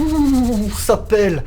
Ouh, ça pèle.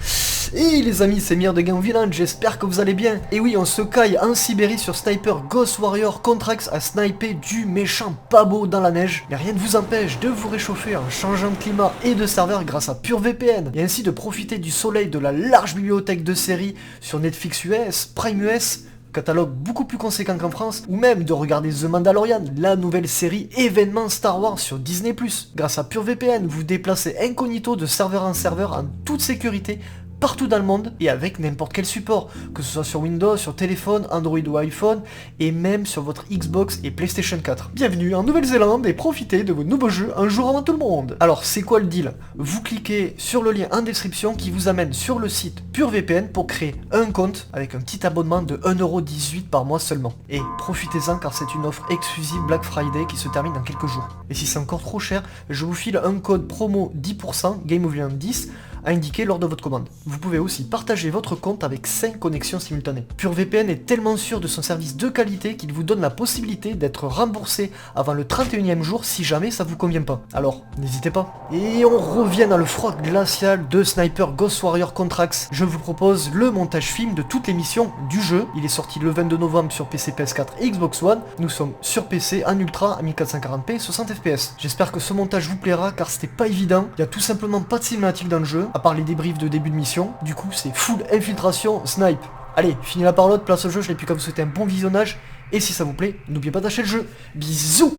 Et les amis, c'est Mhyre de Game Village, j'espère que vous allez bien. Et oui, on se caille en Sibérie sur Sniper Ghost Warrior Contracts à sniper du méchant pas beau dans la neige. Mais rien ne vous empêche de vous réchauffer en changeant de climat et de serveur grâce à PureVPN. Et ainsi de profiter du soleil de la large bibliothèque de séries sur Netflix US, Prime US, catalogue beaucoup plus conséquent qu'en France, ou même de regarder The Mandalorian, la nouvelle série événement Star Wars sur Disney+. Grâce à PureVPN, vous déplacez incognito de serveur en serveur en toute sécurité, partout dans le monde et avec n'importe quel support, que ce soit sur Windows, sur téléphone, Android ou iPhone, et même sur votre Xbox et PlayStation 4. Bienvenue en Nouvelle-Zélande et profitez de vos nouveaux jeux un jour avant tout le monde. Alors c'est quoi le deal? Vous cliquez sur le lien en description qui vous amène sur le site PureVPN pour créer un compte avec un petit abonnement de 1,18€ par mois seulement. Et profitez-en car c'est une offre exclusive Black Friday qui se termine dans quelques jours. Et si c'est encore trop cher, je vous file un code promo 10%, Game of Villain 10, à indiquer lors de votre commande. Vous pouvez aussi partager votre compte avec 5 connexions simultanées. PureVPN est tellement sûr de son service de qualité qu'il vous donne la possibilité d'être remboursé avant le 31e jour si jamais ça vous convient pas. Alors, n'hésitez pas. Et on revient dans le froid glacial de Sniper Ghost Warrior Contracts. Je vous propose le montage film de toutes les missions du jeu. Il est sorti le 22 novembre sur PC, PS4 et Xbox One. Nous sommes sur PC en ultra à 1440p 60 fps. J'espère que ce montage vous plaira car c'était pas évident. Il y a tout simplement pas de cinématique dans le jeu, à part les débriefs de début de mission. Du coup, c'est full infiltration, snipe. Allez, fini la parole, place au jeu, je n'ai plus qu'à vous souhaiter un bon visionnage. Et si ça vous plaît, n'oubliez pas d'acheter le jeu. Bisous.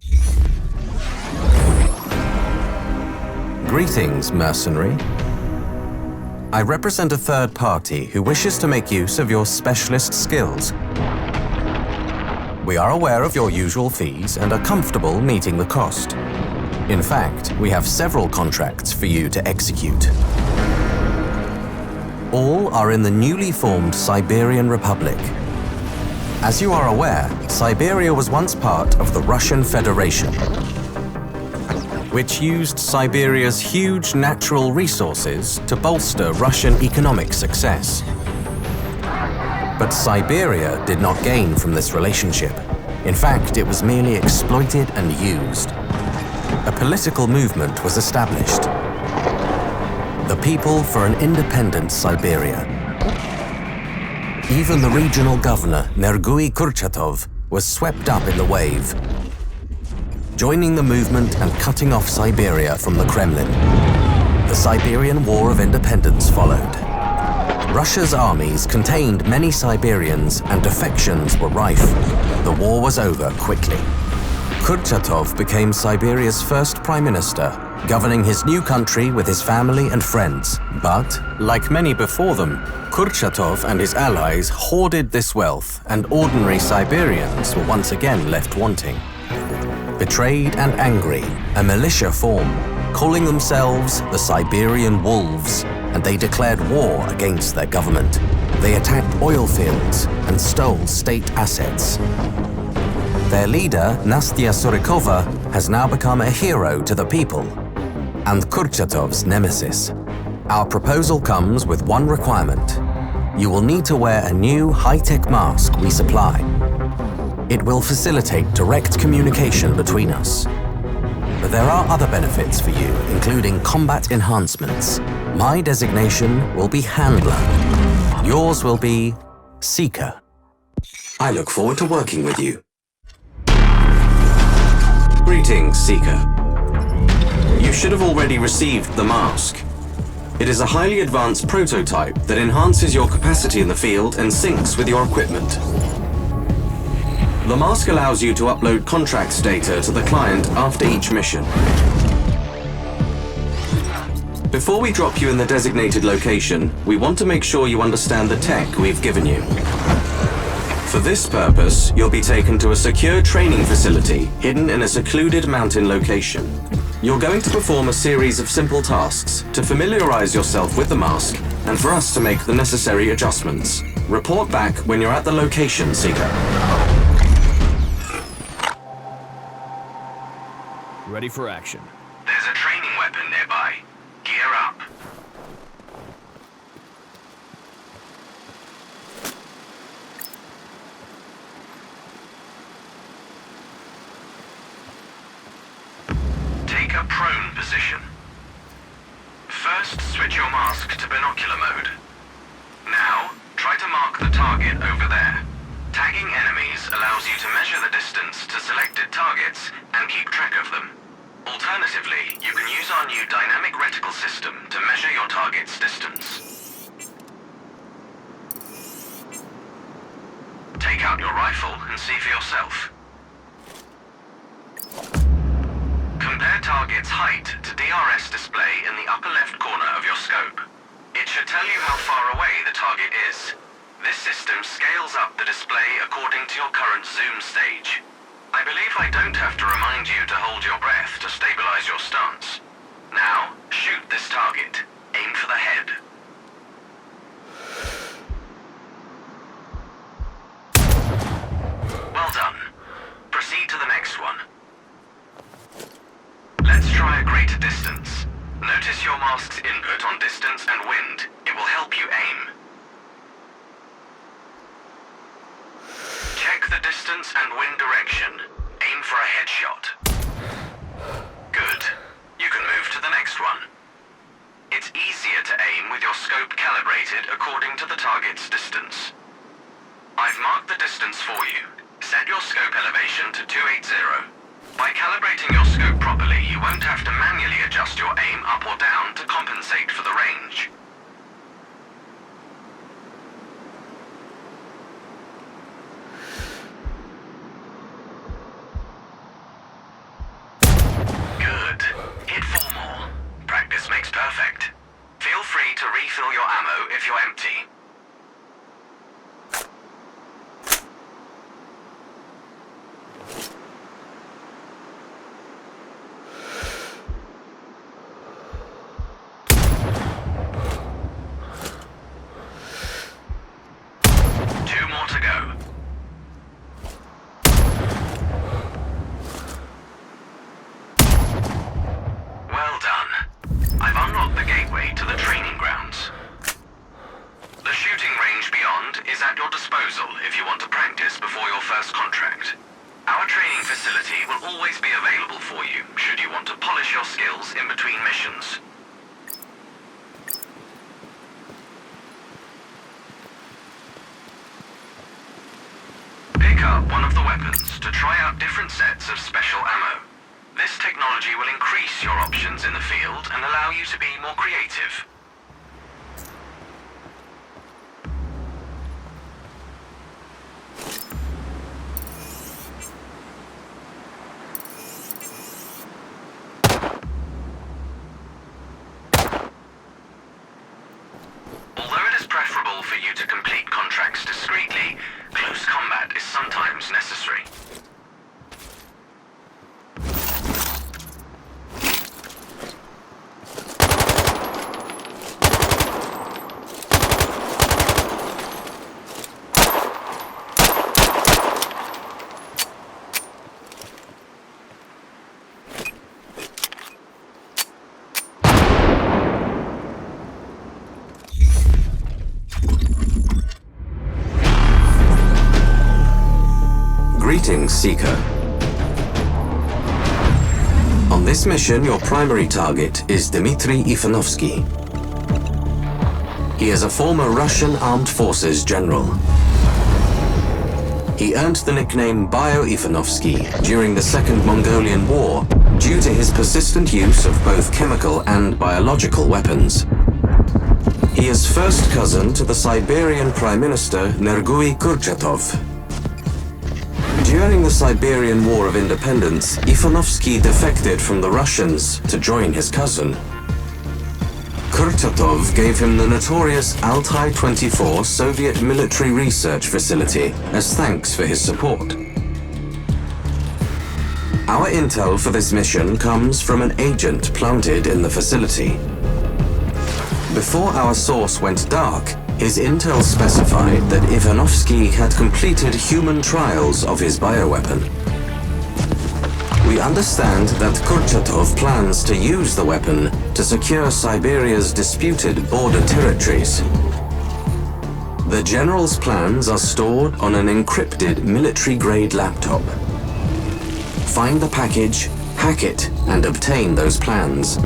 Greetings, mercenary. I represent a third party who wishes to make use of your specialist skills. We are aware of your usual fees and are comfortable meeting the cost. In fact, we have several contracts for you to execute. All are in the newly formed Siberian Republic. As you are aware, Siberia was once part of the Russian Federation, which used Siberia's huge natural resources to bolster Russian economic success. But Siberia did not gain from this relationship. In fact, it was merely exploited and used. A political movement was established. The People for an Independent Siberia. Even the regional governor, Nergui Kurchatov, was swept up in the wave, joining the movement and cutting off Siberia from the Kremlin. The Siberian War of Independence followed. Russia's armies contained many Siberians and defections were rife. The war was over quickly. Kurchatov became Siberia's first prime minister, governing his new country with his family and friends. But, like many before them, Kurchatov and his allies hoarded this wealth, and ordinary Siberians were once again left wanting. Betrayed and angry, a militia formed, calling themselves the Siberian Wolves, and they declared war against their government. They attacked oil fields and stole state assets. Their leader, Nastya Surikova, has now become a hero to the people, and Kurchatov's nemesis. Our proposal comes with one requirement. You will need to wear a new high-tech mask we supply. It will facilitate direct communication between us. But there are other benefits for you, including combat enhancements. My designation will be Handler. Yours will be Seeker. I look forward to working with you. Greetings, Seeker. You should have already received the mask. It is a highly advanced prototype that enhances your capacity in the field and syncs with your equipment. The mask allows you to upload contracts data to the client after each mission. Before we drop you in the designated location, we want to make sure you understand the tech we've given you. For this purpose, you'll be taken to a secure training facility hidden in a secluded mountain location. You're going to perform a series of simple tasks to familiarize yourself with the mask and for us to make the necessary adjustments. Report back when you're at the location, Seeker. Ready for action. There's a training weapon nearby. Gear up. Take a prone position. First, switch your mask to binocular mode. Now, try to mark the target over there. Tagging enemies allows you to measure the distance to selected targets and keep track of them. Alternatively, you can use our new dynamic reticle system to measure your target's distance. Take out your rifle and see for yourself. Compare target's height to DRS display in the upper left corner of your scope. It should tell you how far away the target is. This system scales up the display according to your current zoom stage. I believe I don't have to remind you to hold your breath to stabilize your stance. Now, shoot this target. Aim for the head. Well done. Proceed to the next one. Let's try a greater distance. Notice your mask's input on distance and wind. It will help you aim. Check the distance and wind direction. Aim for a headshot. Good. You can move to the next one. It's easier to aim with your scope calibrated according to the target's distance. I've marked the distance for you. Set your scope elevation to 280. By calibrating your scope properly, you won't have to manually adjust your aim up or down to compensate for the range. Good. Hit 4 more. Practice makes perfect. Feel free to refill your ammo if you're empty. One of the weapons to try out different sets of special ammo. This technology will increase your options in the field and allow you to be more creative. Although it is preferable for you to complete contracts discreetly, close combat is sometimes necessary. Greetings, Seeker. On this mission, your primary target is Dmitry Ivanovsky. He is a former Russian Armed Forces general. He earned the nickname Bio-Ivanovsky during the Second Mongolian War due to his persistent use of both chemical and biological weapons. He is first cousin to the Siberian Prime Minister Nergui Kurchatov. During the Siberian War of Independence, Ivanovsky defected from the Russians to join his cousin. Kurchatov gave him the notorious Altai-24 Soviet military research facility as thanks for his support. Our intel for this mission comes from an agent planted in the facility. Before our source went dark, his intel specified that Ivanovsky had completed human trials of his bioweapon. We understand that Kurchatov plans to use the weapon to secure Siberia's disputed border territories. The general's plans are stored on an encrypted military-grade laptop. Find the package, hack it, and obtain those plans.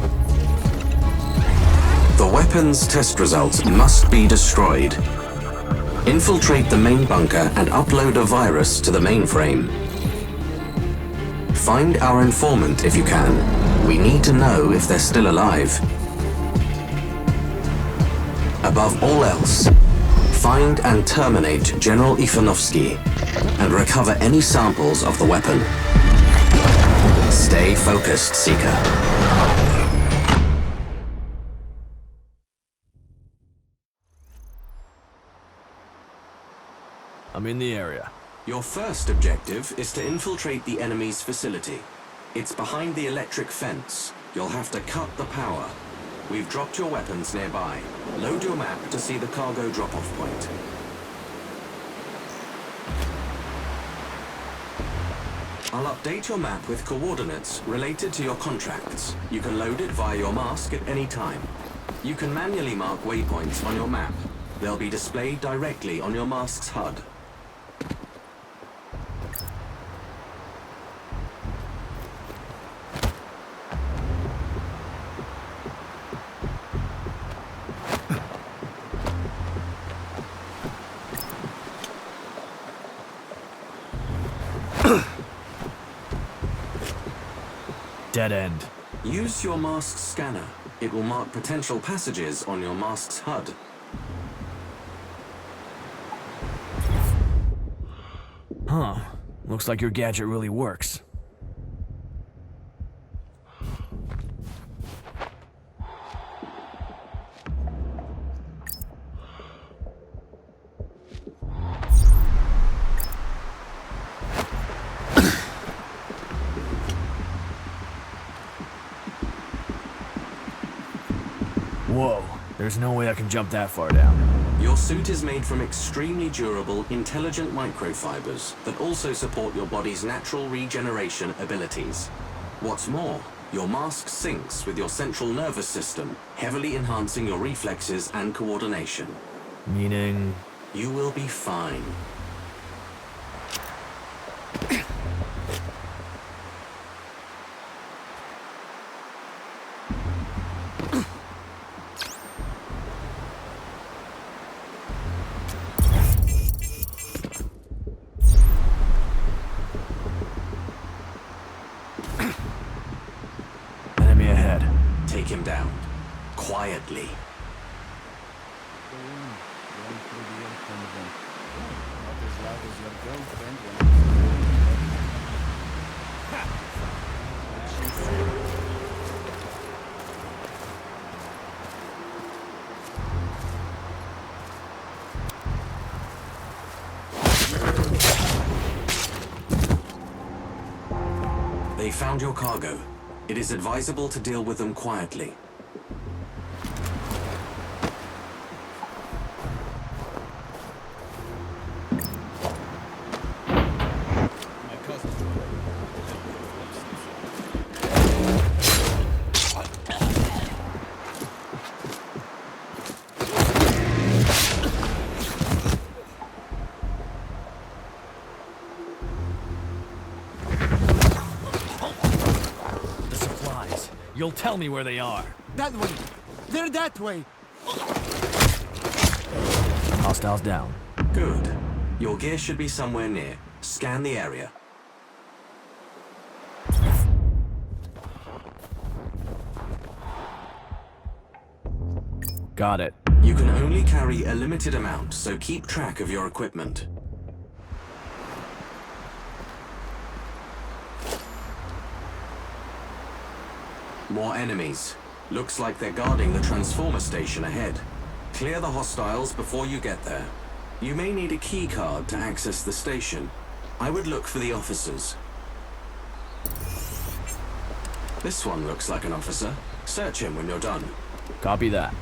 The weapons test results must be destroyed. Infiltrate the main bunker and upload a virus to the mainframe. Find our informant if you can. We need to know if they're still alive. Above all else, find and terminate General Ivanovsky and recover any samples of the weapon. Stay focused, Seeker. I'm in the area. Your first objective is to infiltrate the enemy's facility. It's behind the electric fence. You'll have to cut the power. We've dropped your weapons nearby. Load your map to see the cargo drop-off point. I'll update your map with coordinates related to your contracts. You can load it via your mask at any time. You can manually mark waypoints on your map. They'll be displayed directly on your mask's HUD. Dead end. Use your mask's scanner. It will mark potential passages on your mask's HUD. Huh. Looks like your gadget really works. Whoa, there's no way I can jump that far down. Your suit is made from extremely durable, intelligent microfibers that also support your body's natural regeneration abilities. What's more, your mask syncs with your central nervous system, heavily enhancing your reflexes and coordination. Meaning? You will be fine. Enemy ahead. Take him down. Quietly. They found your cargo. It is advisable to deal with them quietly. You'll tell me where they are. That way! They're that way! Hostiles down. Good. Your gear should be somewhere near. Scan the area. Got it. You can only carry a limited amount, so keep track of your equipment. More enemies. Looks like they're guarding the transformer station ahead. Clear the hostiles before you get there. You may need a key card to access the station. I would look for the officers. This one looks like an officer. Search him when you're done. Copy that.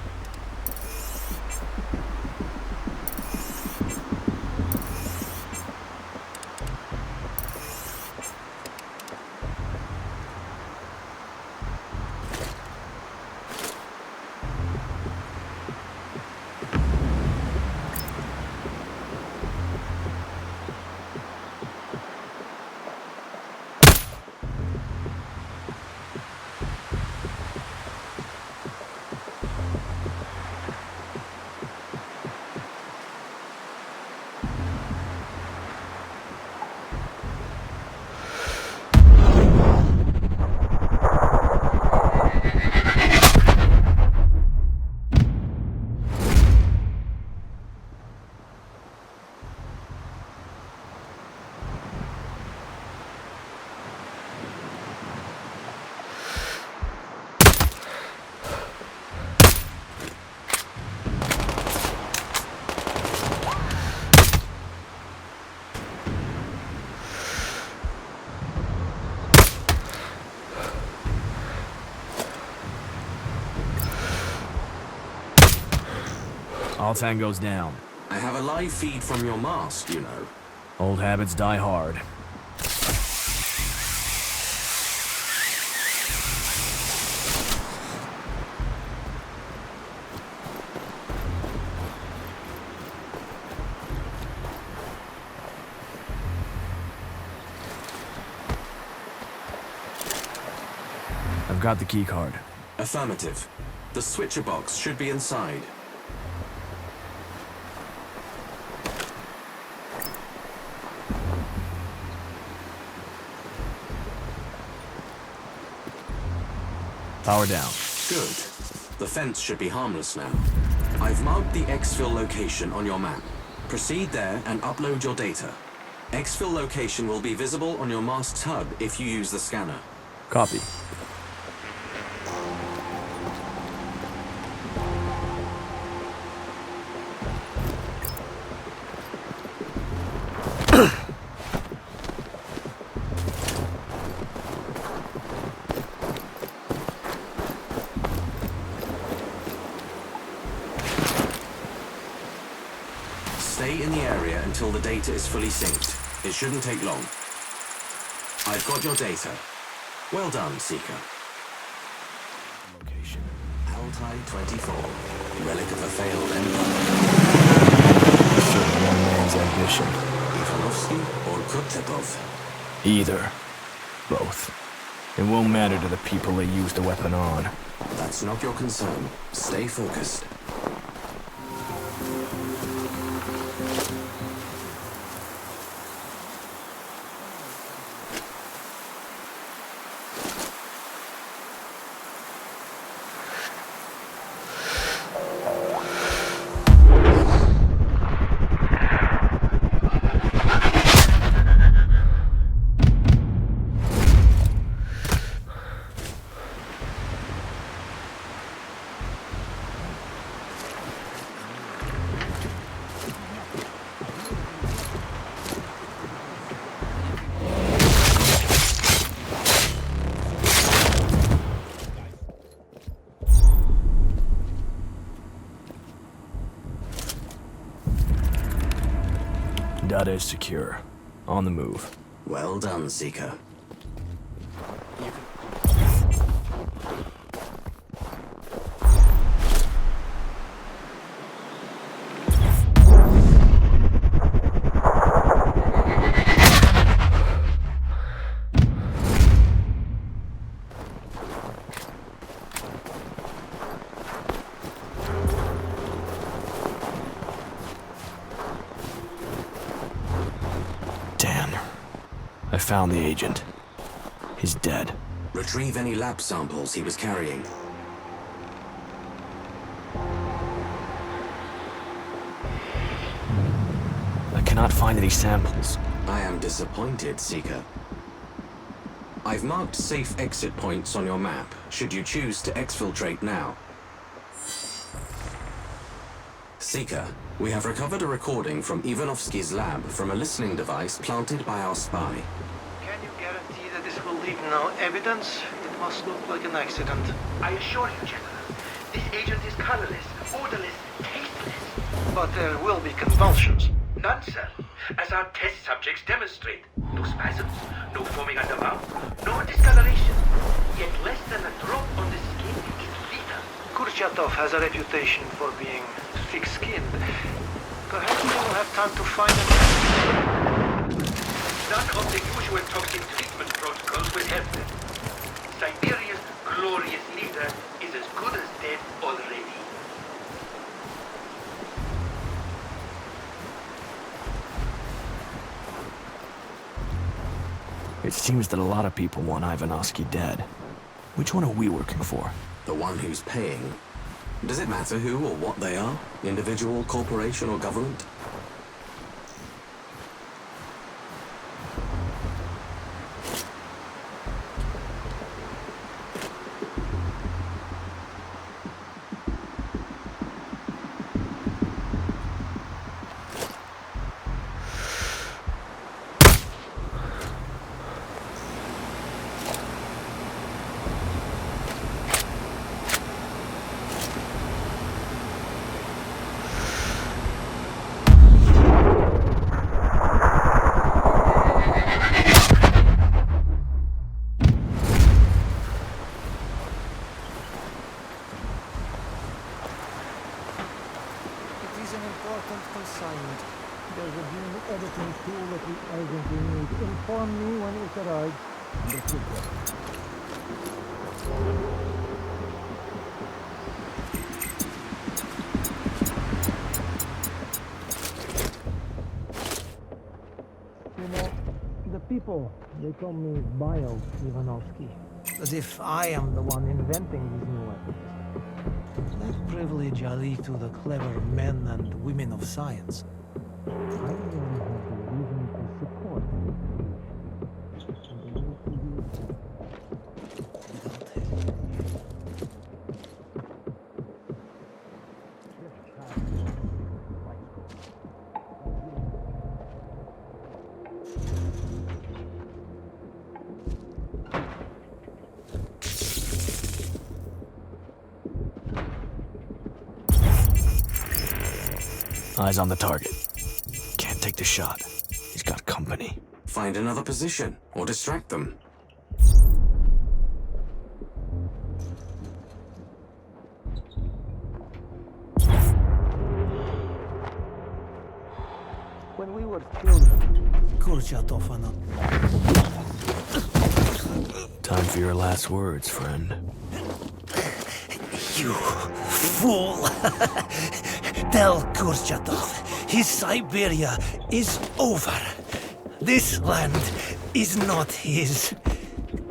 All tangos down. I have a live feed from your mast, you know. Old habits die hard. I've got the key card. Affirmative. The switcher box should be inside. Power down. Good. The fence should be harmless now. I've marked the exfil location on your map. Proceed there and upload your data. Exfil location will be visible on your mast's hub if you use the scanner. Copy. Stay in the area until the data is fully synced. It shouldn't take long. I've got your data. Well done, Seeker. Location. Altai 24, relic of a failed empire. Certain one man's ambition. Ivanovsky or Kutepov? Either. Both. It won't matter to the people they use the weapon on. That's not your concern. Stay focused. Data is secure. On the move. Well done, Seeker. I found the agent. He's dead. Retrieve any lab samples he was carrying. I cannot find any samples. I am disappointed, Seeker. I've marked safe exit points on your map, should you choose to exfiltrate now. Seeker, we have recovered a recording from Ivanovsky's lab from a listening device planted by our spy. Can you guarantee that this will leave no evidence? It must look like an accident. I assure you, General, this agent is colorless, odorless, tasteless. But there will be convulsions. None, sir. As our test subjects demonstrate. No spasms, no foaming at the mouth, no discoloration. Yet less than a drop on the skin is lethal. Kurchatov has a reputation for being thick-skinned. Perhaps we will have time to find him. None of the usual toxic treatment protocols will help them. Siberia's glorious leader is as good as dead already. It seems that a lot of people want Ivanovsky dead. Which one are we working for? The one who's paying. Does it matter who or what they are? Individual, corporation, or government? an important consignment. There's a new editing tool that we urgently need. Inform me when it arrives. You know, the people, they call me Bio Ivanovsky. As if I am the one inventing these new weapons. That privilege I leave to the clever men and women of science. I only have the reason to support it. Eyes on the target. Can't take the shot. He's got company. Find another position or distract them. When we were children, Kurchatov and Time for your last words, friend. You fool! Tell Kurchatov his Siberia is over. This land is not his.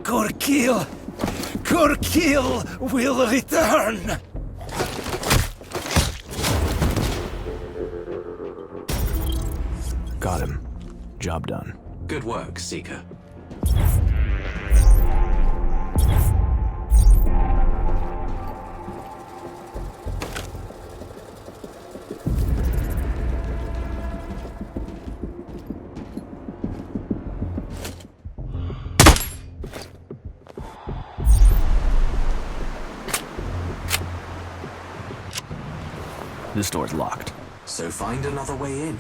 Korkil will return! Got him. Job done. Good work, Seeker. This door's locked. So find another way in.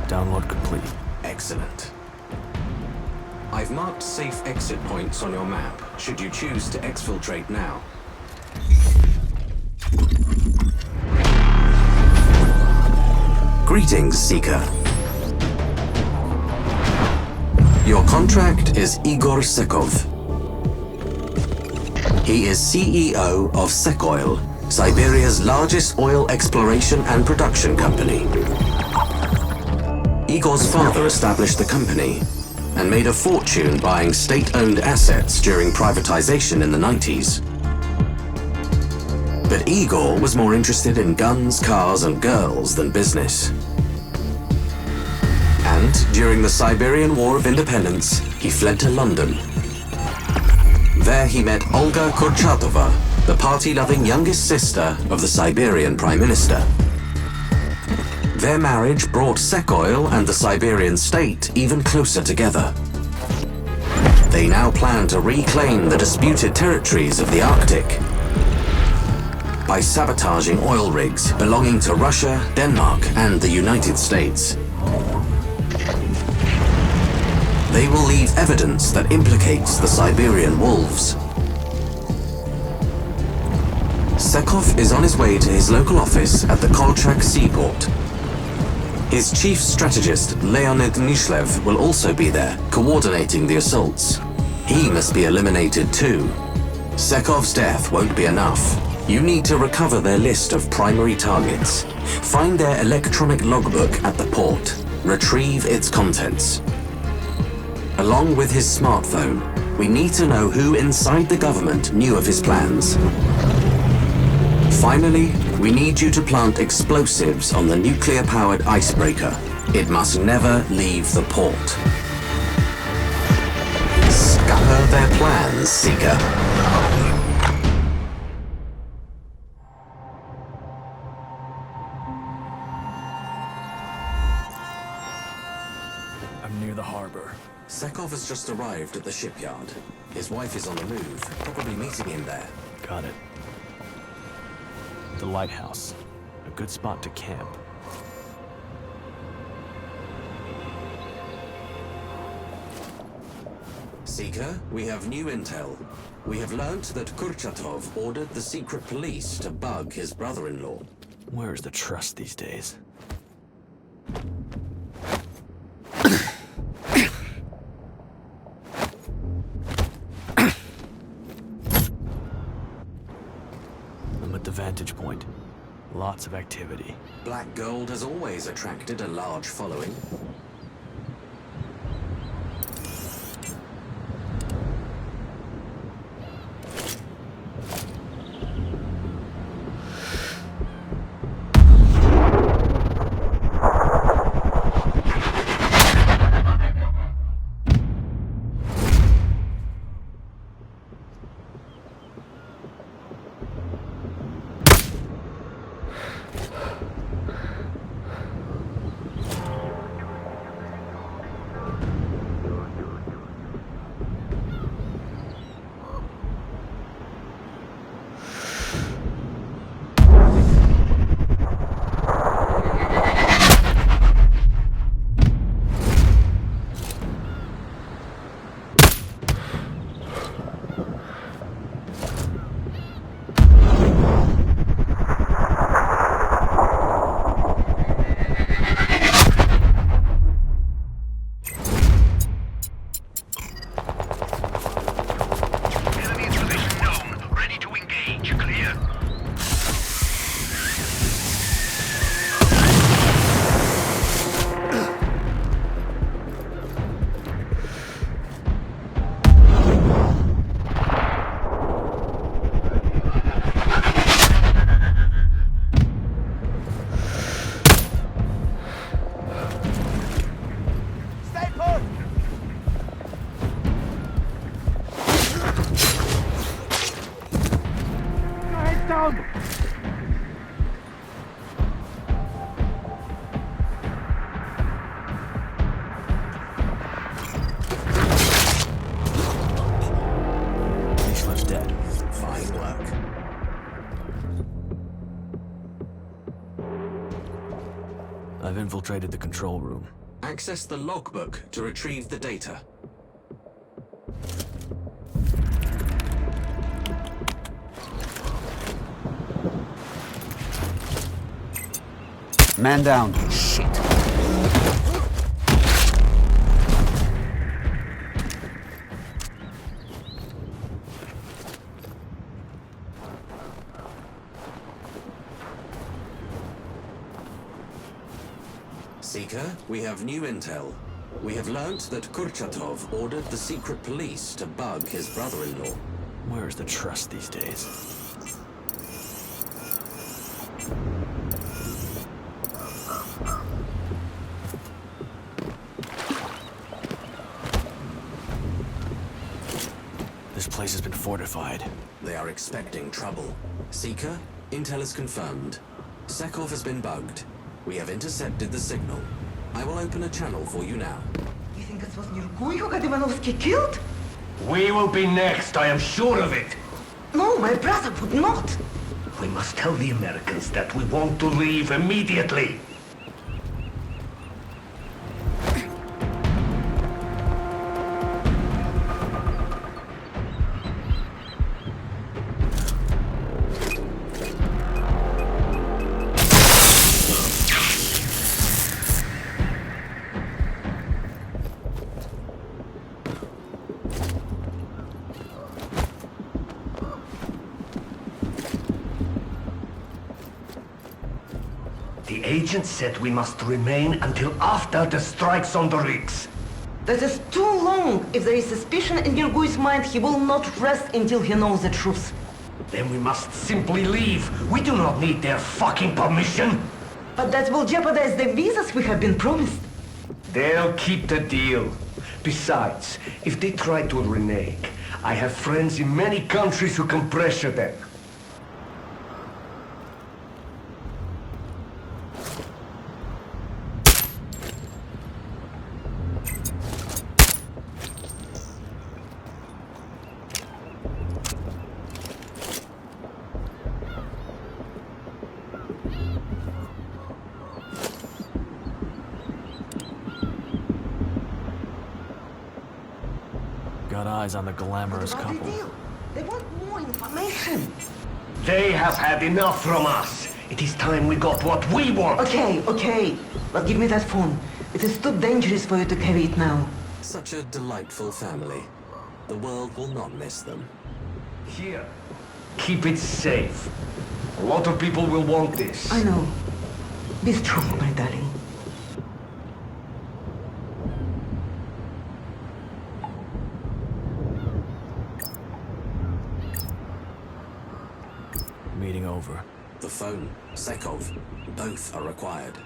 Download complete. Excellent. I've marked safe exit points on your map, should you choose to exfiltrate now. Greetings, Seeker. Your contract is Igor Sekov. He is CEO of Sekoil, Siberia's largest oil exploration and production company. Igor's father established the company and made a fortune buying state-owned assets during privatization in the 90s. But Igor was more interested in guns, cars, and girls than business. And during the Siberian War of Independence, he fled to London. There he met Olga Kurchatova, the party-loving youngest sister of the Siberian Prime Minister. Their marriage brought Sekoil and the Siberian state even closer together. They now plan to reclaim the disputed territories of the Arctic by sabotaging oil rigs belonging to Russia, Denmark, and the United States. They will leave evidence that implicates the Siberian wolves. Sekov is on his way to his local office at the Kolchak seaport. His chief strategist, Leonid Nishlev, will also be there, coordinating the assaults. He must be eliminated too. Sekov's death won't be enough. You need to recover their list of primary targets. Find their electronic logbook at the port. Retrieve its contents. Along with his smartphone, we need to know who inside the government knew of his plans. Finally, we need you to plant explosives on the nuclear-powered icebreaker. It must never leave the port. Scupper their plans, Seeker. I'm near the harbor. Sekov has just arrived at the shipyard. His wife is on the move, probably meeting him there. Got it. The lighthouse. A good spot to camp. Seeker, we have new intel. We have learnt that Kurchatov ordered the secret police to bug his brother-in-law. Where's the trust these days? I'm at the vantage point. Lots of activity. Black gold has always attracted a large following. I've infiltrated the control room. Access the logbook to retrieve the data. Man down. Shit. Seeker, we have new intel. We have learnt that Kurchatov ordered the secret police to bug his brother-in-law. Where's the trust these days? This place has been fortified. They are expecting trouble. Seeker, intel is confirmed. Sekov has been bugged. We have intercepted the signal. I will open a channel for you now. You think it was Nirgui who got Ivanovsky killed? We will be next, I am sure of it. No, my brother would not. We must tell the Americans that we want to leave immediately. The agent said we must remain until after the strikes on the rigs. That is too long. If there is suspicion in Nirgui's mind, he will not rest until he knows the truth. Then we must simply leave. We do not need their fucking permission. But that will jeopardize the visas we have been promised. They'll keep the deal. Besides, if they try to renege, I have friends in many countries who can pressure them. got eyes on the glamorous What do couple. they do? They want more information. They have had enough from us. It is time we got what we want. Okay. But give me that phone. It is too dangerous for you to carry it now. Such a delightful family. The world will not miss them. Here. Keep it safe. A lot of people will want this. I know. Be strong, my darling. Meeting over. The phone, Sekov, both are required.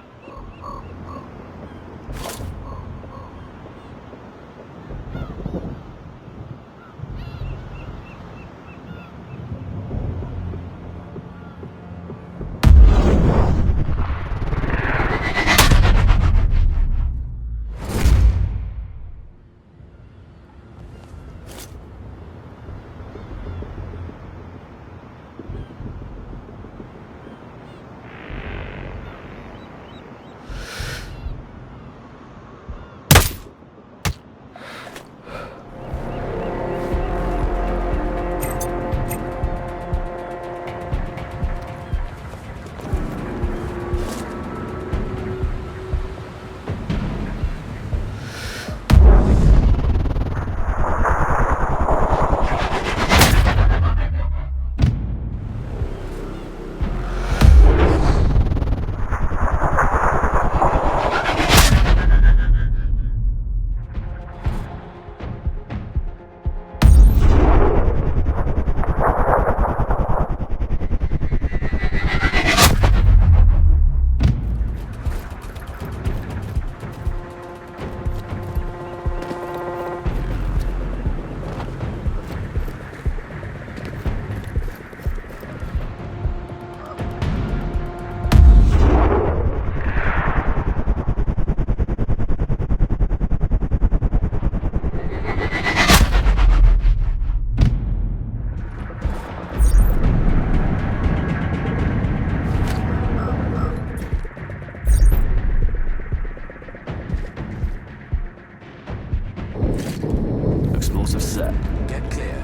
Explosive set. Get clear,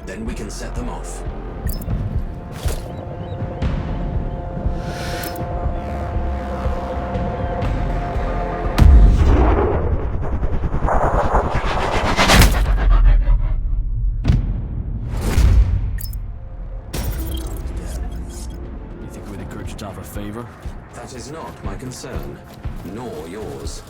then we can set them off. You think we did Kurchatov a favor? That is not my concern, nor yours.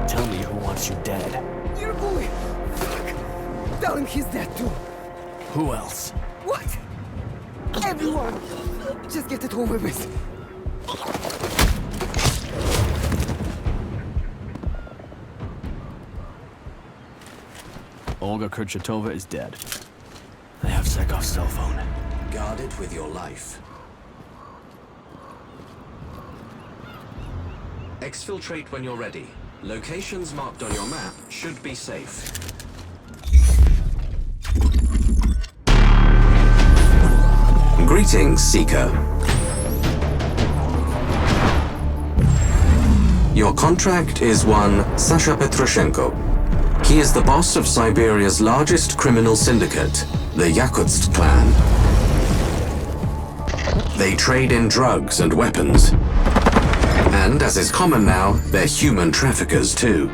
Tell me who wants you dead. Your boy! Fuck! Tell him he's dead too. Who else? What? Everyone! Just get it over with. Olga Kurchatova is dead. I have Sekov's cell phone. Guard it with your life. Exfiltrate when you're ready. Locations marked on your map should be safe. Greetings, Seeker. Your contract is one Sasha Petroshenko. He is the boss of Siberia's largest criminal syndicate, the Yakutsk clan. They trade in drugs and weapons. And, as is common now, they're human traffickers too.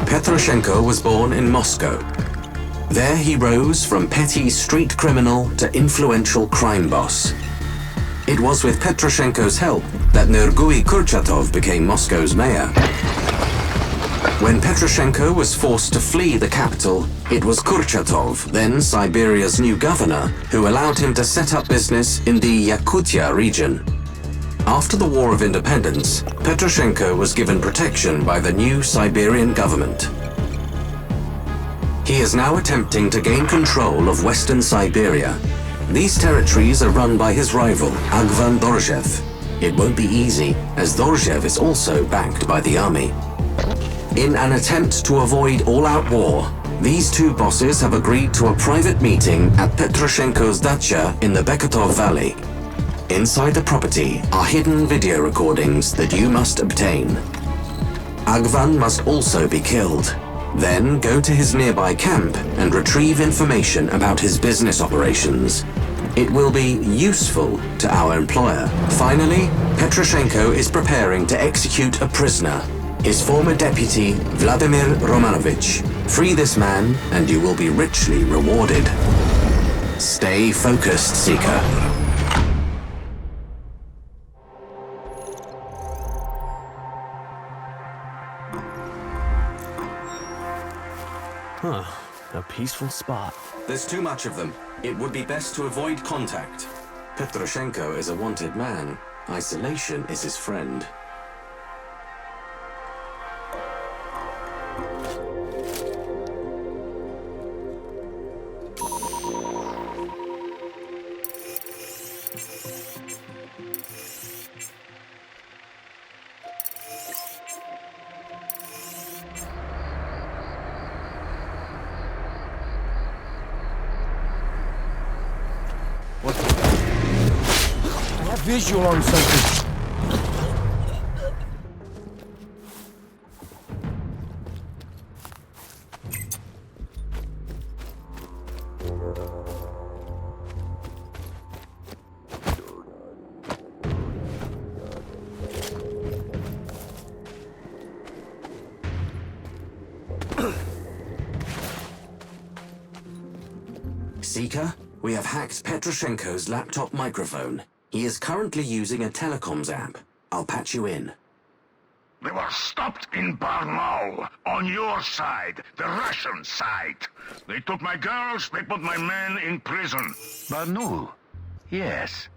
Petroshenko was born in Moscow. There he rose from petty street criminal to influential crime boss. It was with Petroshenko's help that Nergui Kurchatov became Moscow's mayor. When Petroshenko was forced to flee the capital, it was Kurchatov, then Siberia's new governor, who allowed him to set up business in the Yakutia region. After the War of Independence, Petroshenko was given protection by the new Siberian government. He is now attempting to gain control of Western Siberia. These territories are run by his rival, Agvan Dorjev. It won't be easy, as Dorjev is also backed by the army. In an attempt to avoid all-out war, these two bosses have agreed to a private meeting at Petroshenko's dacha in the Bekotov Valley. Inside the property are hidden video recordings that you must obtain. Agvan must also be killed. Then go to his nearby camp and retrieve information about his business operations. It will be useful to our employer. Finally, Petroshenko is preparing to execute a prisoner, his former deputy, Vladimir Romanovich. Free this man, and you will be richly rewarded. Stay focused, Seeker. Huh. A peaceful spot. There's too much of them. It would be best to avoid contact. Petroshenko is a wanted man. Isolation is his friend. Visual on something. Seeker, we have hacked Petroshenko's laptop microphone. He is currently using a telecoms app. I'll patch you in. They were stopped in Barnaul, on your side, the Russian side. They took my girls, they put my men in prison. Barnaul? Yes.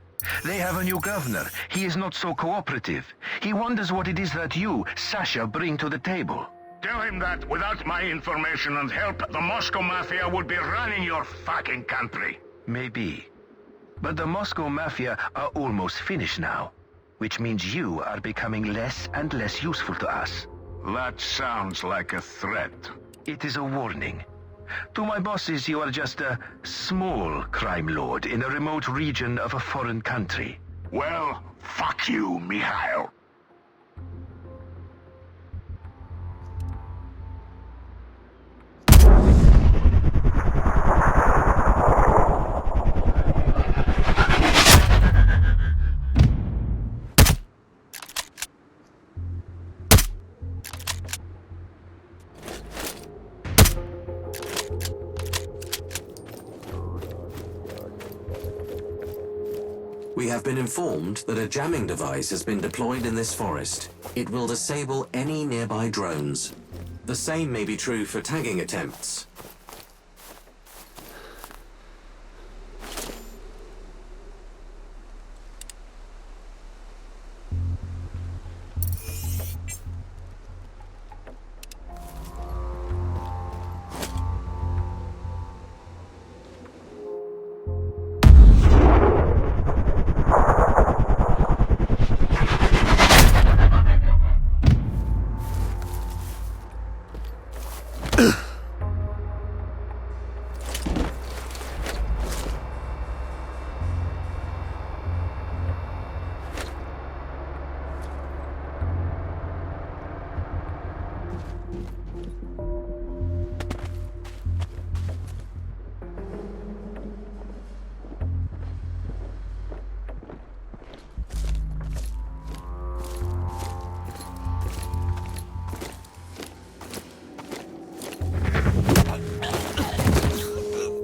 They have a new governor. He is not so cooperative. He wonders what it is that you, Sasha, bring to the table. Tell him that without my information and help, the Moscow Mafia would be running your fucking country. Maybe. But the Moscow Mafia are almost finished now, which means you are becoming less and less useful to us. That sounds like a threat. It is a warning. To my bosses, you are just a small crime lord in a remote region of a foreign country. Well, fuck you, Mhyre. We have been informed that a jamming device has been deployed in this forest. It will disable any nearby drones. The same may be true for tagging attempts.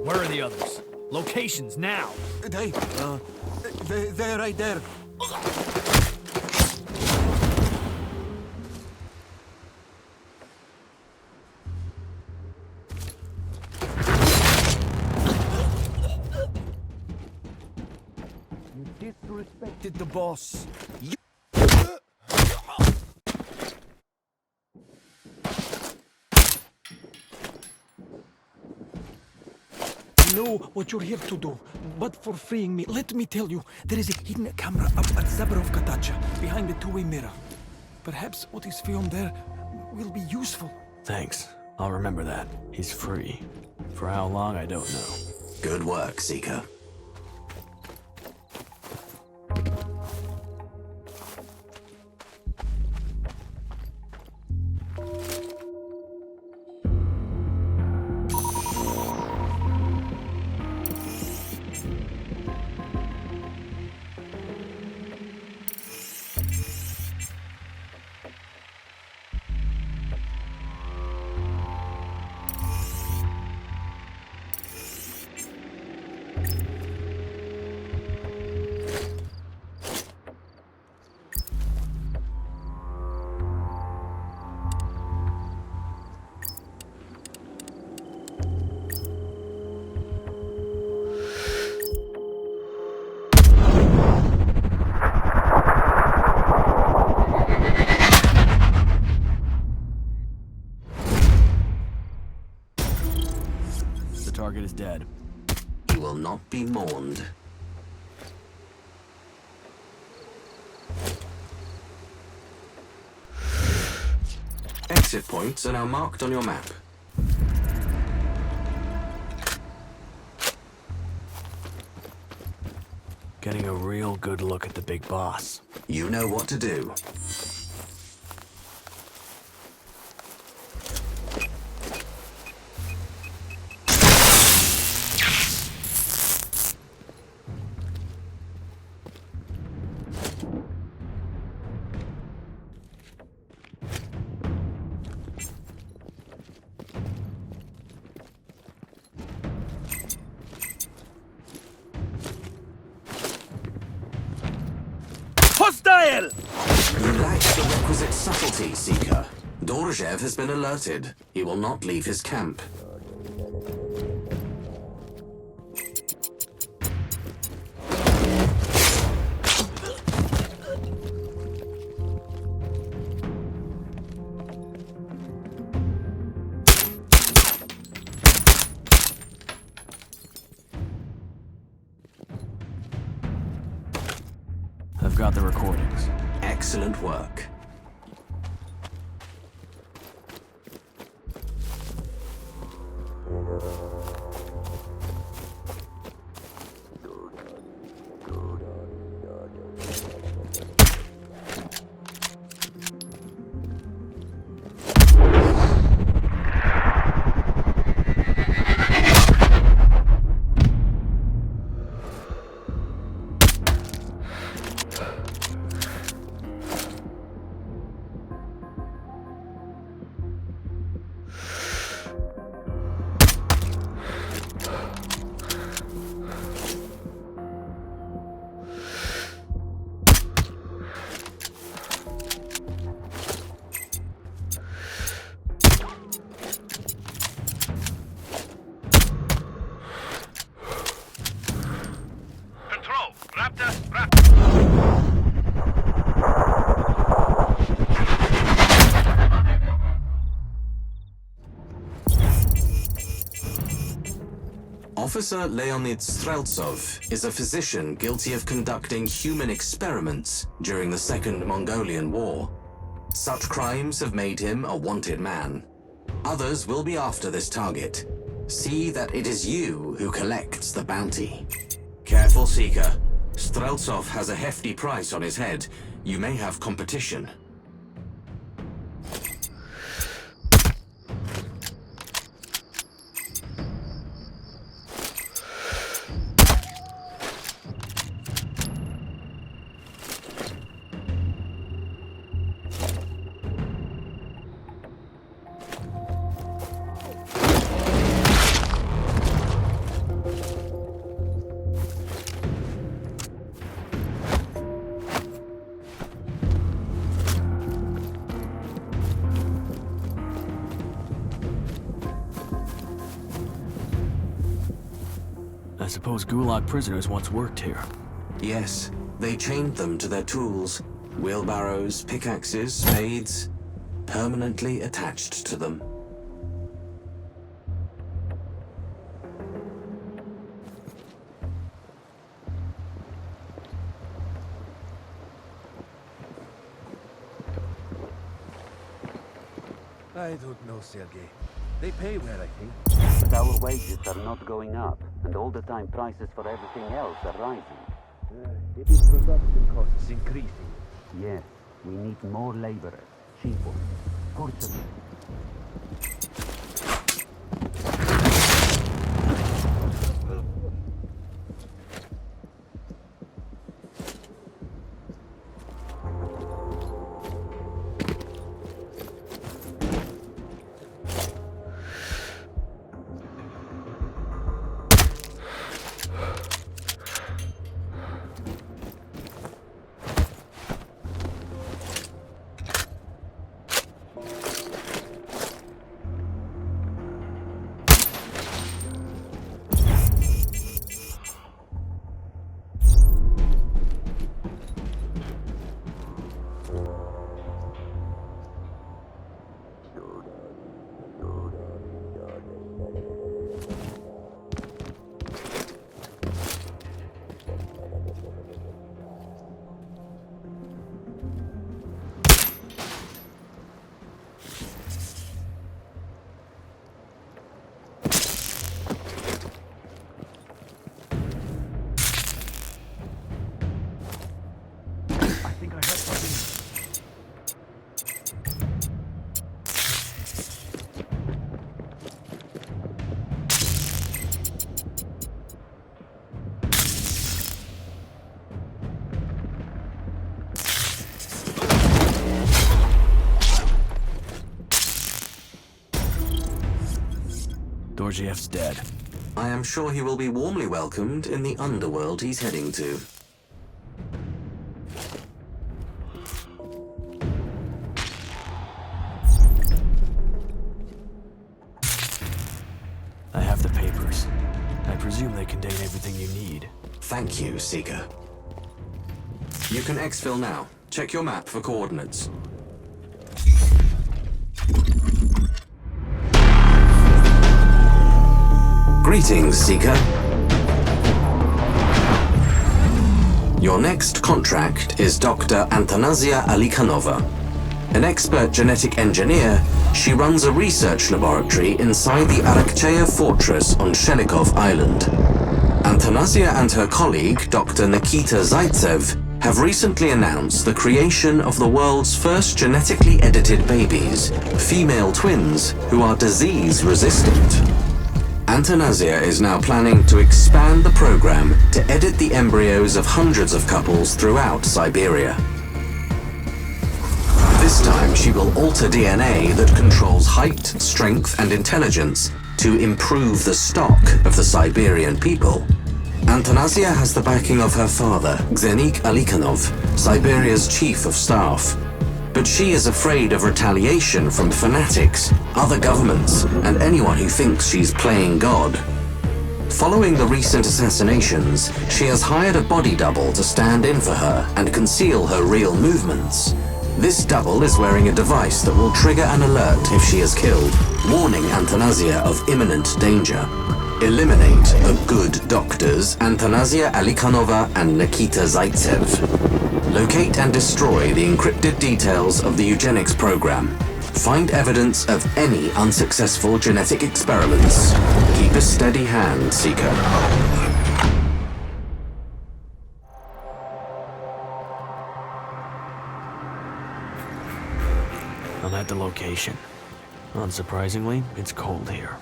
Where are the others? Locations now! They're right there. You disrespected the boss. I know what you're here to do, but for freeing me, let me tell you, there is a hidden camera up at Zabarovka dacha, behind the two-way mirror. Perhaps what is filmed there will be useful. Thanks. I'll remember that. He's free. For how long, I don't know. Good work, Seeker. Target is dead. He will not be mourned. Exit points are now marked on your map. Getting a real good look at the big boss. You know what to do. Hostile! You lack the requisite subtlety, Seeker. Dorozhev has been alerted. He will not leave his camp. I've got the recordings. Excellent work. Officer Leonid Streltsov is a physician guilty of conducting human experiments during the Second Mongolian War. Such crimes have made him a wanted man. Others will be after this target. See that it is you who collects the bounty. Careful, Seeker. Streltsov has a hefty price on his head. You may have competition. I suppose Gulag prisoners once worked here. Yes, they chained them to their tools. Wheelbarrows, pickaxes, spades, permanently attached to them. I don't know, Sergei. They pay well, I think. But our wages are not going up, and all the time prices for everything else are rising. It is production costs increasing. Yes, we need more laborers, cheaper, fortunately. Dorjiev's dead. I am sure he will be warmly welcomed in the underworld he's heading to. I have the papers. I presume they contain everything you need. Thank you, Seeker. You can exfil now. Check your map for coordinates. Greetings, Seeker. Your next contract is Dr. Antonasia Alikhanova. An expert genetic engineer, she runs a research laboratory inside the Arakcheya fortress on Shelikov Island. Antonasia and her colleague, Dr. Nikita Zaitsev, have recently announced the creation of the world's first genetically edited babies, female twins who are disease-resistant. Antonasia is now planning to expand the program to edit the embryos of hundreds of couples throughout Siberia. This time she will alter DNA that controls height, strength, and intelligence to improve the stock of the Siberian people. Antonasia has the backing of her father, Xenik Alikhanov, Siberia's chief of staff. But she is afraid of retaliation from fanatics, other governments, and anyone who thinks she's playing God. Following the recent assassinations, she has hired a body double to stand in for her and conceal her real movements. This double is wearing a device that will trigger an alert if she is killed, warning Antonasia of imminent danger. Eliminate the good doctors, Antonasia Alikhanova and Nikita Zaitsev. Locate and destroy the encrypted details of the eugenics program. Find evidence of any unsuccessful genetic experiments. Keep a steady hand, Seeker. I'm at the location. Unsurprisingly, it's cold here.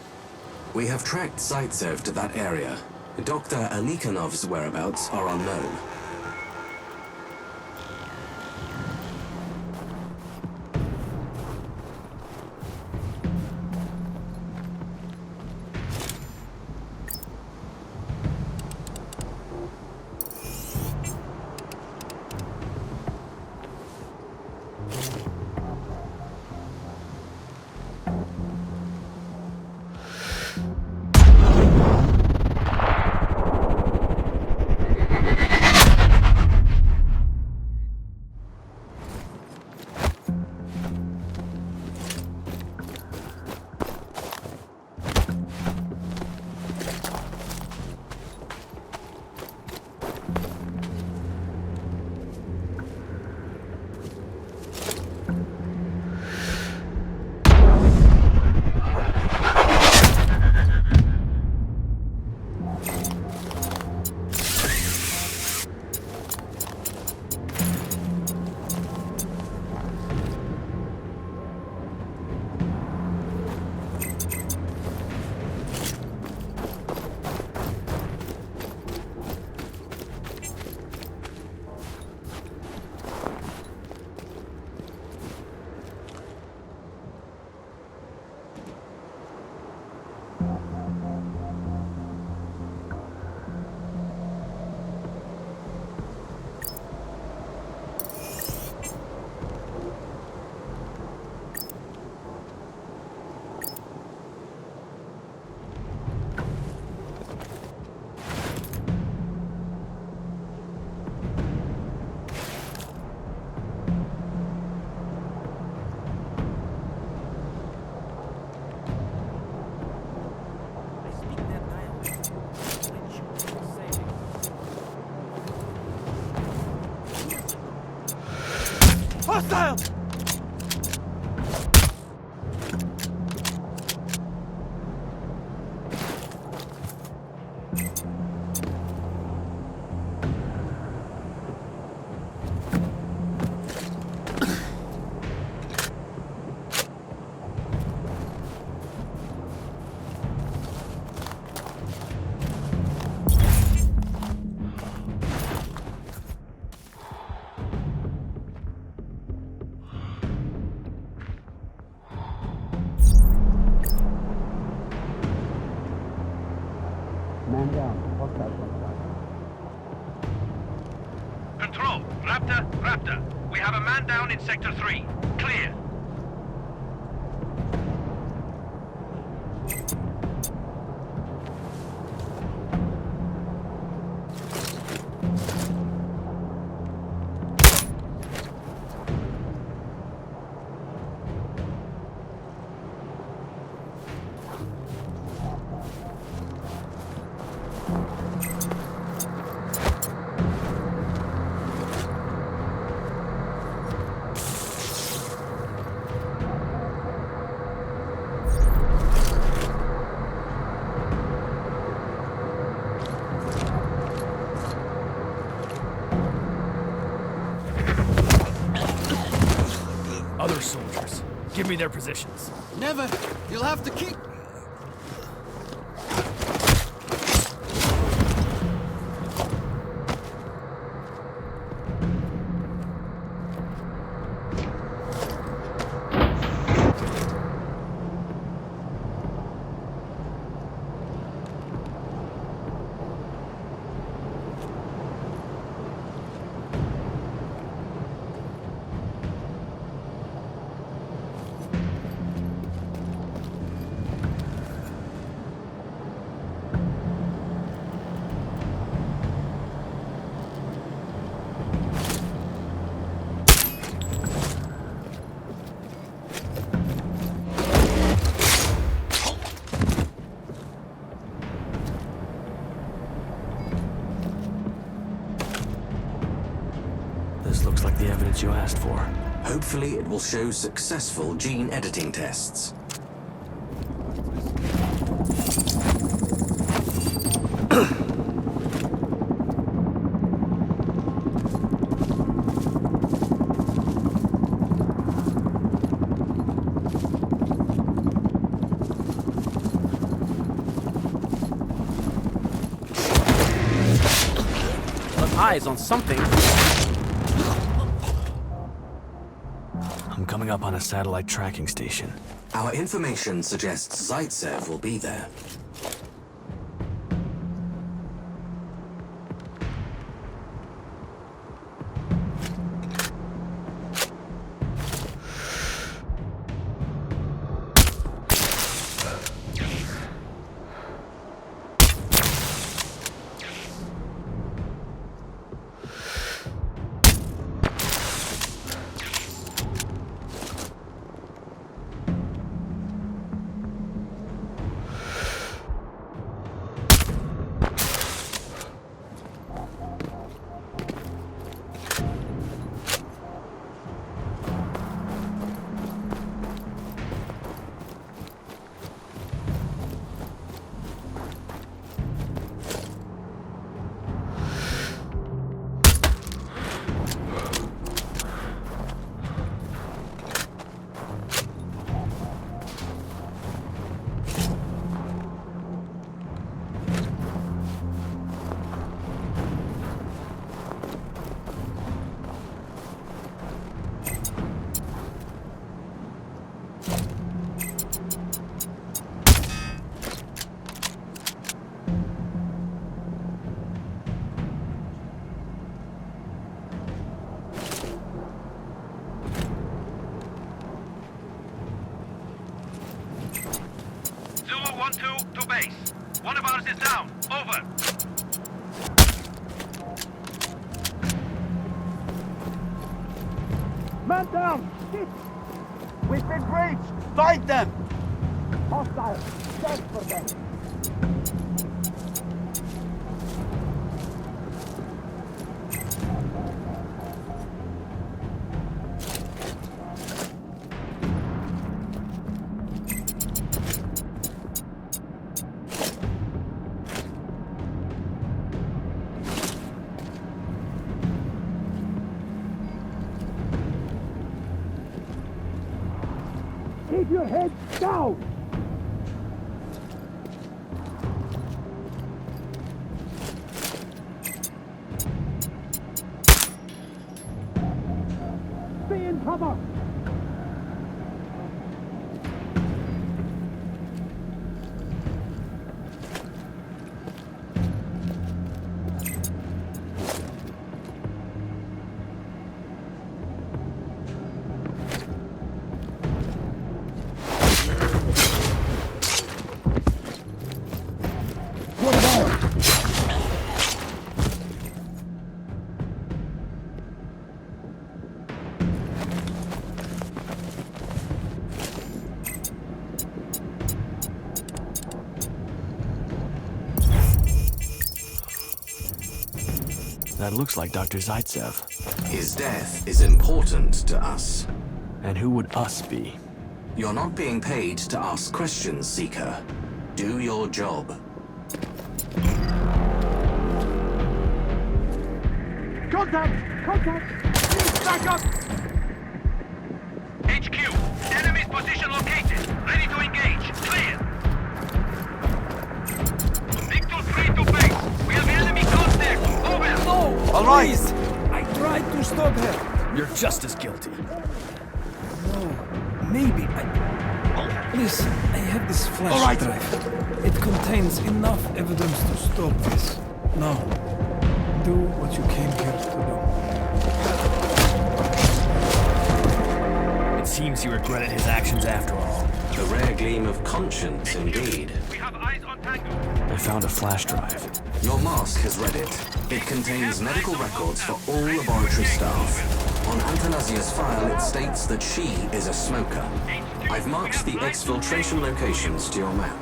We have tracked Zaitsev to that area. Dr. Alikhanov's whereabouts are unknown. Man down. Hostile contact. Control. Raptor. We have a man down in Sector 3. Clear. Other soldiers. Give me their positions. Never. You'll have to keep... This looks like the evidence you asked for. Hopefully it will show successful gene editing tests. Eyes on something. I'm coming up on a satellite tracking station. Our information suggests Zaitsev will be there. Zulu 1-2 to base. One of ours is down. Over. Man down! We've been breached! Fight them! Hostile! Search for them! Keep your head down! Stay in cover! That looks like Dr. Zaitsev. His death is important to us. And who would us be? You're not being paid to ask questions, Seeker. Do your job. Contact! Contact! Please back up! HQ, enemy's position located. Ready to engage. Clear. Victor 3 to base. We have enemy contact. Over. No! All right. Please. I tried to stop her. You're just as guilty. No, maybe Listen, I have this flash drive. It contains enough evidence to stop this. Now, do what you came here to do. It seems he regretted his actions after all. The rare gleam of conscience, indeed. We have eyes on Tango. I found a flash drive. Your mask has read it. It contains medical records for all laboratory staff. On Antanasia's file, it states that she is a smoker. I've marked the exfiltration locations to your map.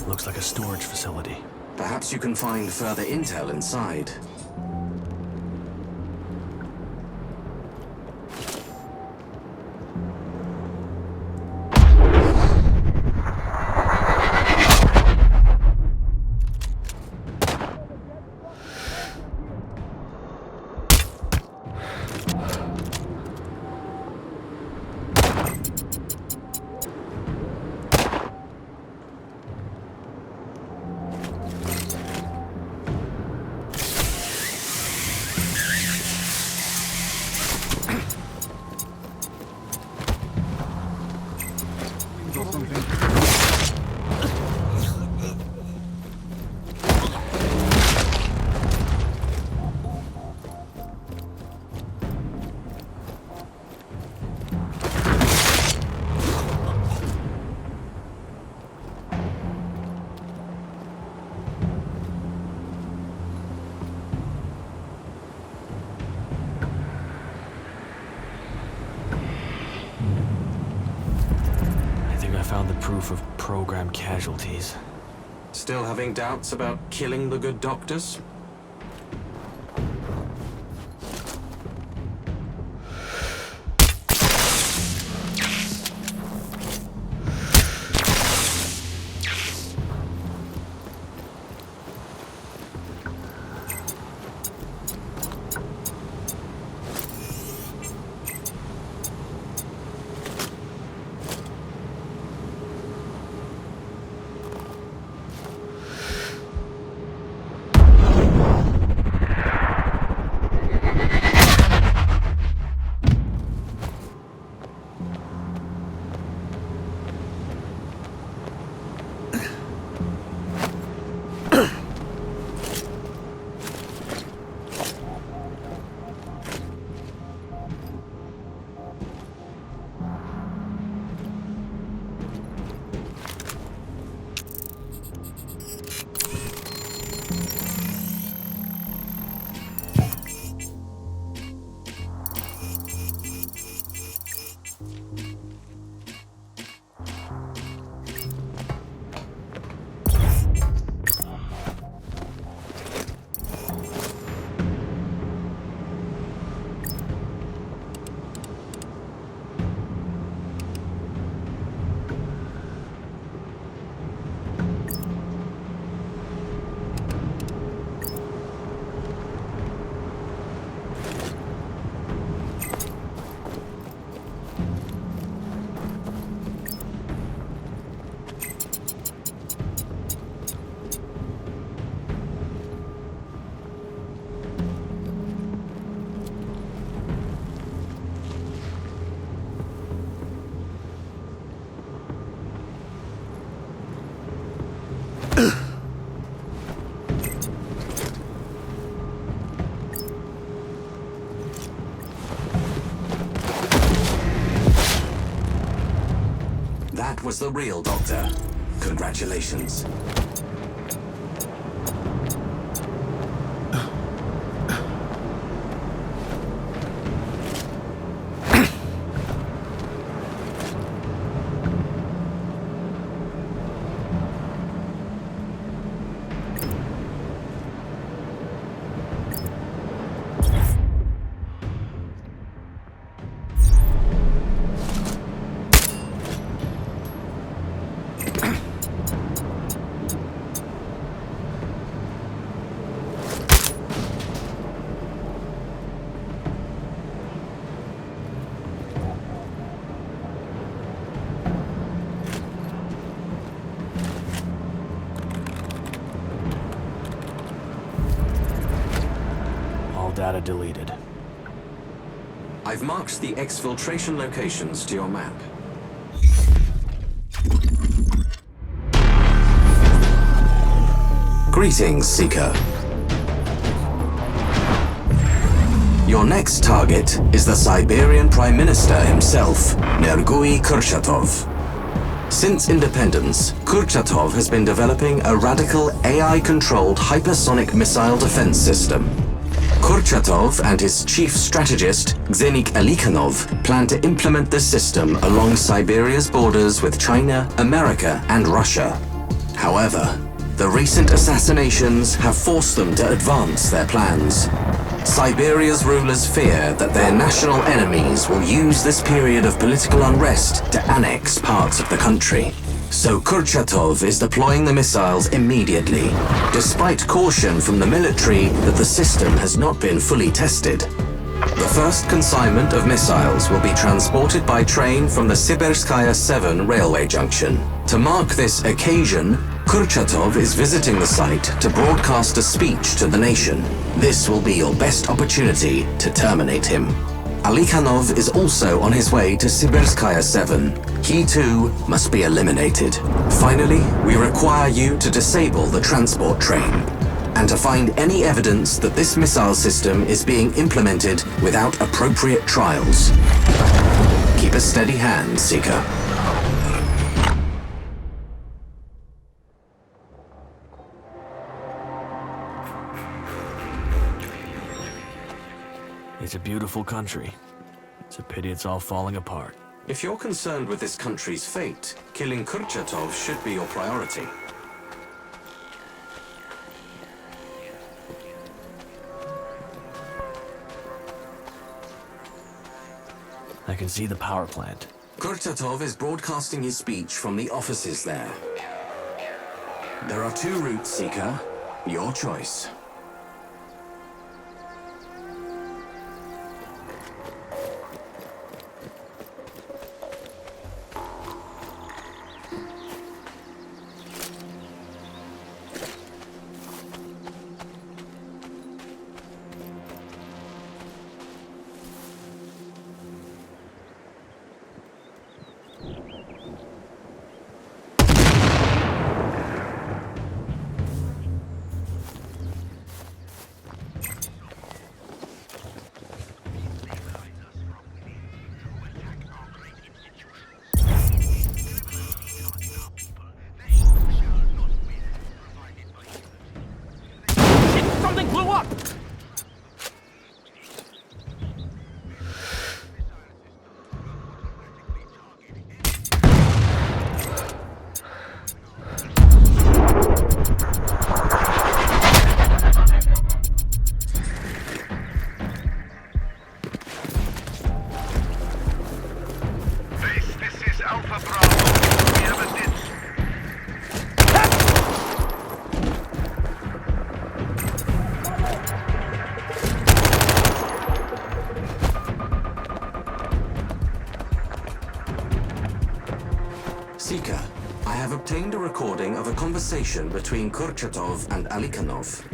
Looks like a storage facility. Perhaps you can find further intel inside. Found the proof of program casualties. Still having doubts about killing the good doctors? was the real doctor. Congratulations. Data deleted. I've marked the exfiltration locations to your map. Greetings, Seeker. Your next target is the Siberian Prime Minister himself, Nergui Kurchatov. Since independence, Kurchatov has been developing a radical AI-controlled hypersonic missile defense system. Kurchatov and his chief strategist, Xenik Alikhanov, plan to implement this system along Siberia's borders with China, America, and Russia. However, the recent assassinations have forced them to advance their plans. Siberia's rulers fear that their national enemies will use this period of political unrest to annex parts of the country. So Kurchatov is deploying the missiles immediately, despite caution from the military that the system has not been fully tested. The first consignment of missiles will be transported by train from the Sibirskaya 7 railway junction. To mark this occasion, Kurchatov is visiting the site to broadcast a speech to the nation. This will be your best opportunity to terminate him. Alikhanov is also on his way to Sibirskaya 7. He too must be eliminated. Finally, we require you to disable the transport train and to find any evidence that this missile system is being implemented without appropriate trials. Keep a steady hand, Seeker. It's a beautiful country. It's a pity it's all falling apart. If you're concerned with this country's fate, killing Kurchatov should be your priority. I can see the power plant. Kurchatov is broadcasting his speech from the offices there. There are two routes, Seeker. Your choice. Something blew up! Seeker, I have obtained a recording of a conversation between Kurchatov and Alikhanov.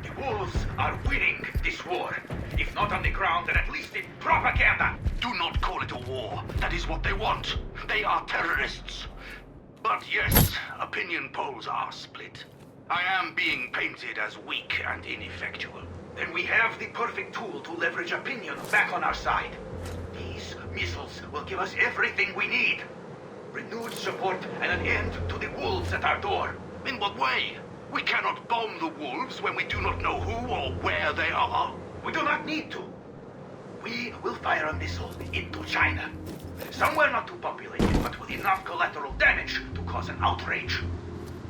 The wolves are winning this war. If not on the ground, then at least in propaganda. Do not call it a war. That is what they want. They are terrorists. But yes, opinion polls are split. I am being painted as weak and ineffectual. Then we have the perfect tool to leverage opinion back on our side. These missiles will give us everything we need. renewed support, and an end to the wolves at our door. In what way? We cannot bomb the wolves when we do not know who or where they are. We do not need to. We will fire a missile into China. Somewhere not too populated, but with enough collateral damage to cause an outrage.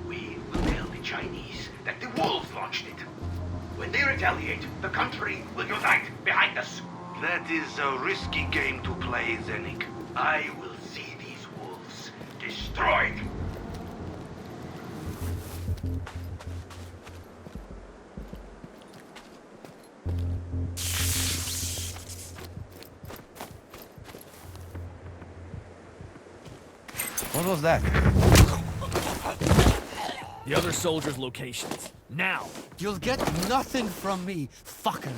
We will tell the Chinese that the wolves launched it. When they retaliate, the country will unite behind us. That is a risky game to play, Zenik. I will see these wolves destroyed. What was that? The other soldiers' locations. Now! You'll get nothing from me, fucker.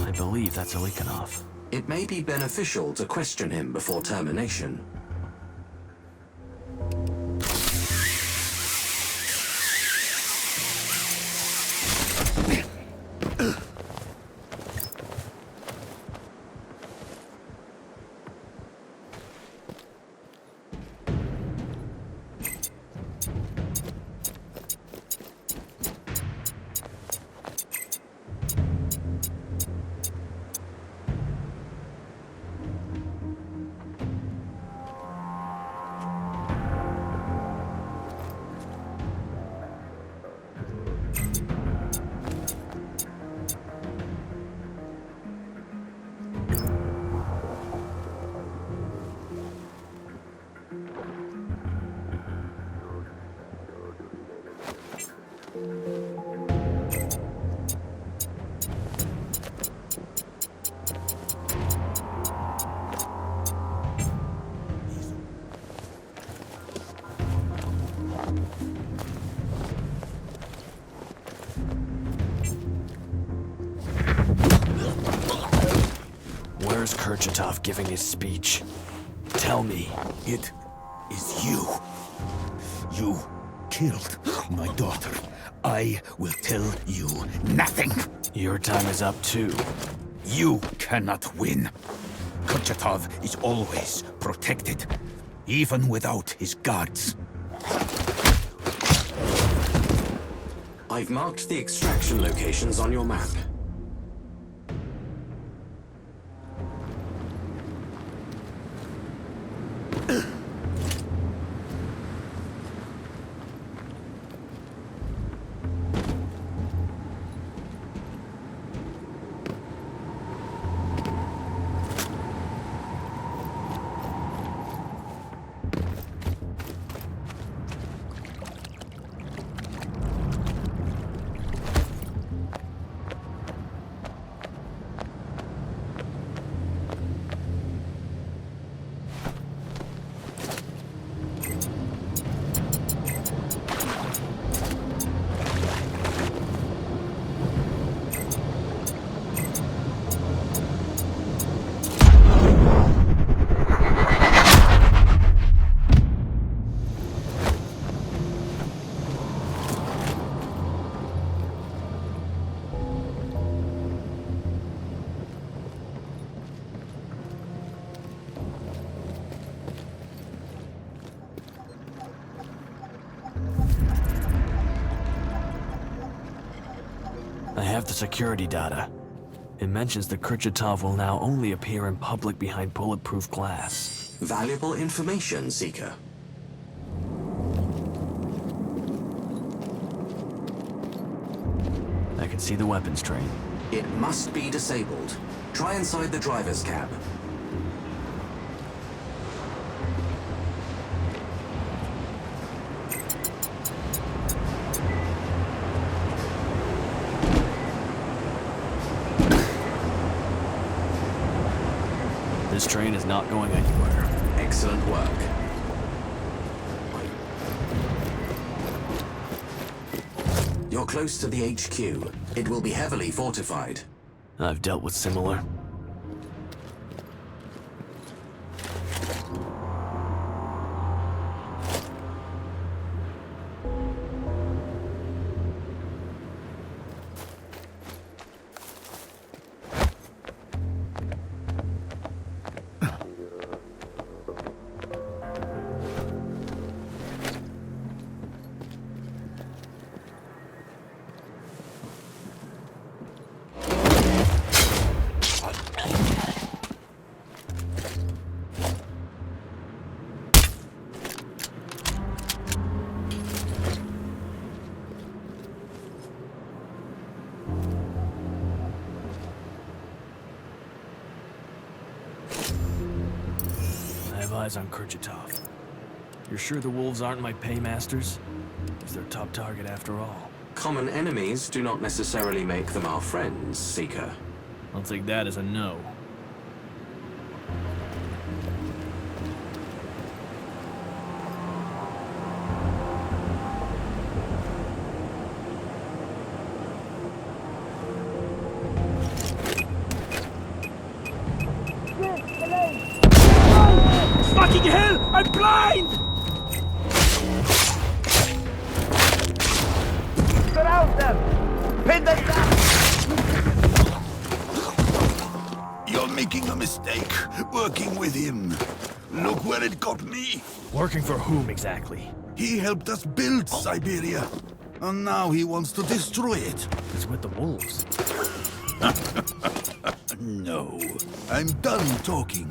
I believe that's Oikonov. It may be beneficial to question him before termination. Where's Kurchatov giving his speech? Tell me. It is you. You killed my daughter. I will tell you nothing. Your time is up too. You cannot win. Kurchatov is always protected, even without his guards. I've marked the extraction locations on your map. I have the security data. It mentions that Kurchatov will now only appear in public behind bulletproof glass. Valuable information, Seeker. I can see the weapons train. It must be disabled. Try inside the driver's cab. This train is not going anywhere. Excellent work. You're close to the HQ. It will be heavily fortified. I've dealt with similar. Eyes on Kurchatov. You're sure the wolves aren't my paymasters? He's their top target after all. Common enemies do not necessarily make them our friends, Seeker. I'll take that as a no. Fucking hell! I'm blind! Surround them! Pin them down! You're making a mistake, working with him. Look where it got me. Working for whom exactly? He helped us build Siberia. And now he wants to destroy it. It's with the wolves. No. I'm done talking.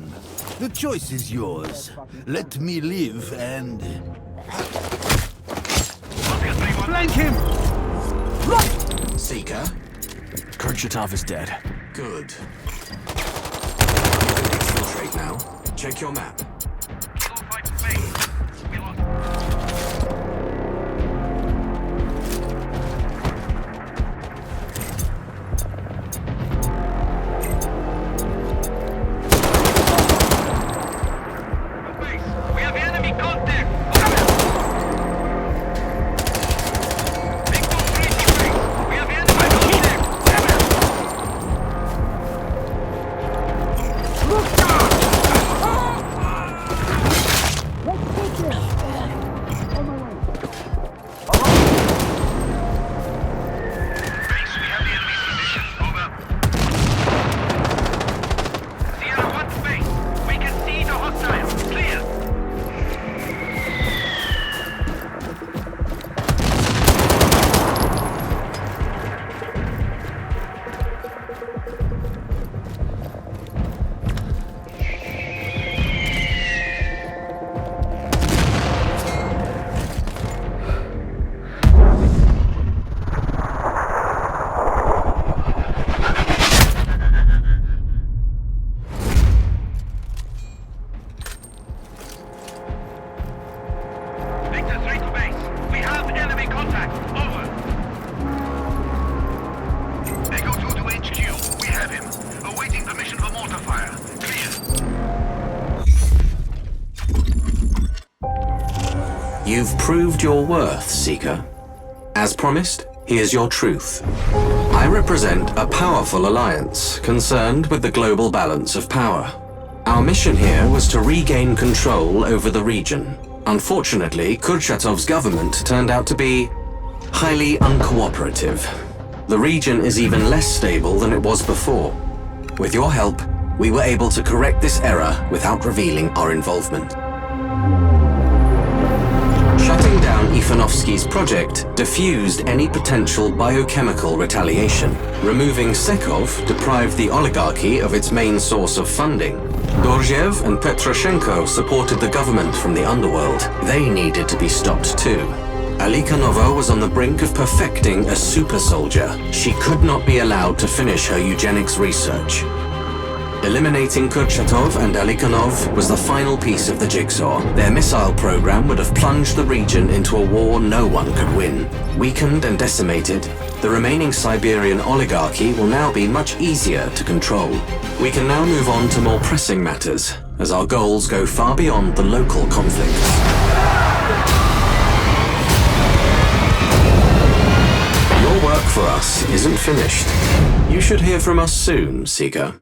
The choice is yours. Let me live and... Flank him! Seeker? Kurchatov is dead. Good. You can infiltrate now. Check your map. You've proved your worth, Seeker. As promised, here's your truth. I represent a powerful alliance concerned with the global balance of power. Our mission here was to regain control over the region. Unfortunately, Kurchatov's government turned out to be highly uncooperative. The region is even less stable than it was before. With your help, we were able to correct this error without revealing our involvement. Shutting down Ivanovsky's project diffused any potential biochemical retaliation. Removing Sekov deprived the oligarchy of its main source of funding. Dorjev and Petroshenko supported the government from the underworld. They needed to be stopped too. Alikanova was on the brink of perfecting a super soldier. She could not be allowed to finish her eugenics research. Eliminating Kurchatov and Alikanov was the final piece of the jigsaw. Their missile program would have plunged the region into a war no one could win. Weakened and decimated, the remaining Siberian oligarchy will now be much easier to control. We can now move on to more pressing matters, as our goals go far beyond the local conflicts. Your work for us isn't finished. You should hear from us soon, Seeker.